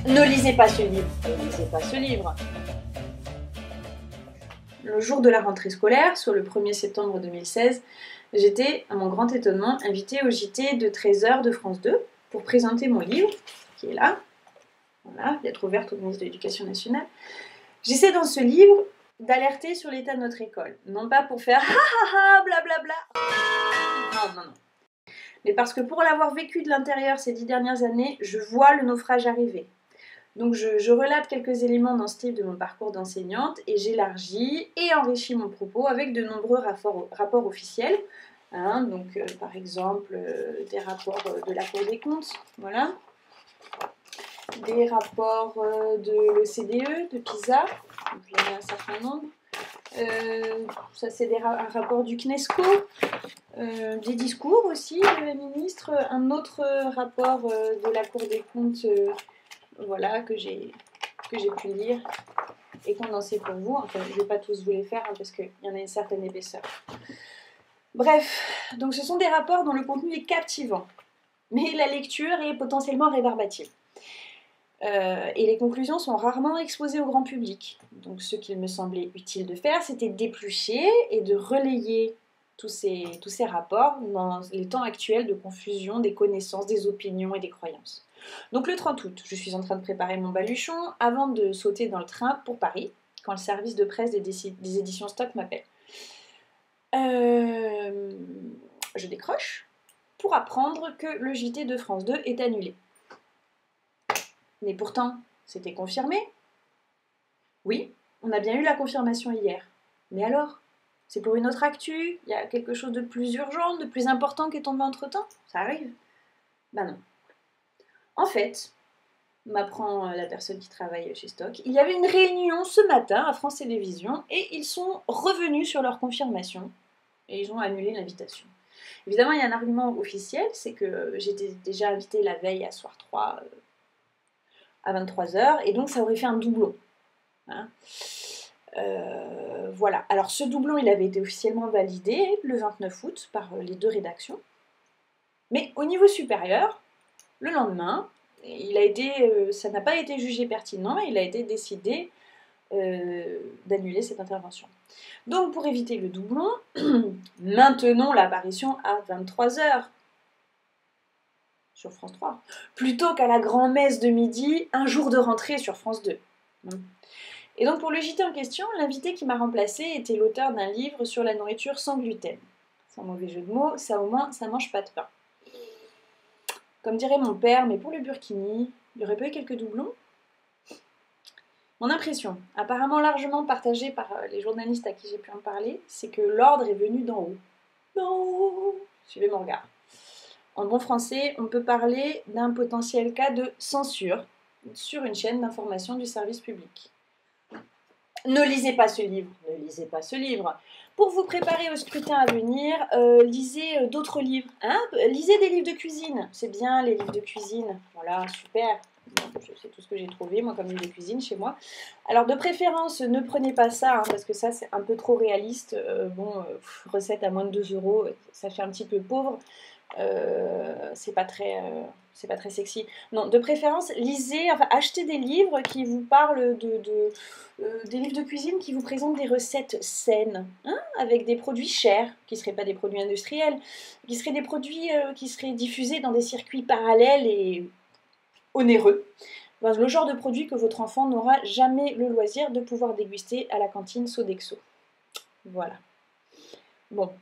Ne lisez pas ce livre, ne lisez pas ce livre. Le jour de la rentrée scolaire, soit le 1er septembre 2016, j'étais, à mon grand étonnement, invitée au JT de 13h de France 2 pour présenter mon livre, qui est là, voilà, lettre ouverte au ministre de l'Éducation nationale. J'essaie dans ce livre d'alerter sur l'état de notre école, non pas pour faire ha ha ha, blablabla, non, non, non. Mais parce que pour l'avoir vécu de l'intérieur ces 10 dernières années, je vois le naufrage arriver. Donc je relate quelques éléments dans ce livre de mon parcours d'enseignante et j'élargis et enrichis mon propos avec de nombreux rapports officiels. Donc par exemple des rapports de la Cour des comptes, voilà. Des rapports de l'OCDE, de PISA, donc il y en a un certain nombre. Ça c'est un rapport du CNESCO, des discours aussi de la ministre, un autre rapport de la Cour des comptes, voilà, que j'ai pu lire et condenser pour vous. Enfin, je ne vais pas tous vous les faire parce qu'il y en a une certaine épaisseur. Bref, donc ce sont des rapports dont le contenu est captivant, mais la lecture est potentiellement rébarbative. Et les conclusions sont rarement exposées au grand public. Donc ce qu'il me semblait utile de faire, c'était d'éplucher et de relayer tous ces rapports dans les temps actuels de confusion des connaissances, des opinions et des croyances. Donc le 30 août, je suis en train de préparer mon baluchon avant de sauter dans le train pour Paris, quand le service de presse des éditions Stock m'appelle. Je décroche pour apprendre que le JT de France 2 est annulé. Mais pourtant, c'était confirmé. Oui, on a bien eu la confirmation hier. Mais alors? C'est pour une autre actu? Il y a quelque chose de plus urgent, de plus important qui est tombé entre-temps? Ça arrive? Ben non. En fait, m'apprend la personne qui travaille chez Stock, il y avait une réunion ce matin à France Télévisions et ils sont revenus sur leur confirmation et ils ont annulé l'invitation. Évidemment, il y a un argument officiel, c'est que j'étais déjà invitée la veille à Soir 3 à 23h et donc ça aurait fait un doublon. Voilà. Alors ce doublon, il avait été officiellement validé le 29 août par les deux rédactions. Mais au niveau supérieur, le lendemain, ça n'a pas été jugé pertinent et il a été décidé d'annuler cette intervention. Donc pour éviter le doublon, maintenons l'apparition à 23h sur France 3, plutôt qu'à la grand-messe de midi, un jour de rentrée sur France 2. Et donc pour le JT en question, l'invité qui m'a remplacée était l'auteur d'un livre sur la nourriture sans gluten. Sans mauvais jeu de mots, ça au moins, ça mange pas de pain. Comme dirait mon père, mais pour le burkini, il y aurait pas eu quelques doublons? Mon impression, apparemment largement partagée par les journalistes à qui j'ai pu en parler, c'est que l'ordre est venu d'en haut. D'en haut! Suivez mon regard. En bon français, on peut parler d'un potentiel cas de censure sur une chaîne d'information du service public. Ne lisez pas ce livre, ne lisez pas ce livre. Pour vous préparer au scrutin à venir, lisez d'autres livres. Lisez des livres de cuisine, c'est bien les livres de cuisine. Voilà, super. C'est tout ce que j'ai trouvé, moi, comme livre de cuisine chez moi. Alors, de préférence, ne prenez pas ça, parce que ça, c'est un peu trop réaliste. Recette à moins de 2 €, ça fait un petit peu pauvre. C'est pas très sexy. Non, de préférence, achetez des livres qui vous parlent des livres de cuisine qui vous présentent des recettes saines, avec des produits chers, qui ne seraient pas des produits industriels, qui seraient des produits qui seraient diffusés dans des circuits parallèles et onéreux. Le genre de produit que votre enfant n'aura jamais le loisir de pouvoir déguster à la cantine Sodexo. Voilà. Bon.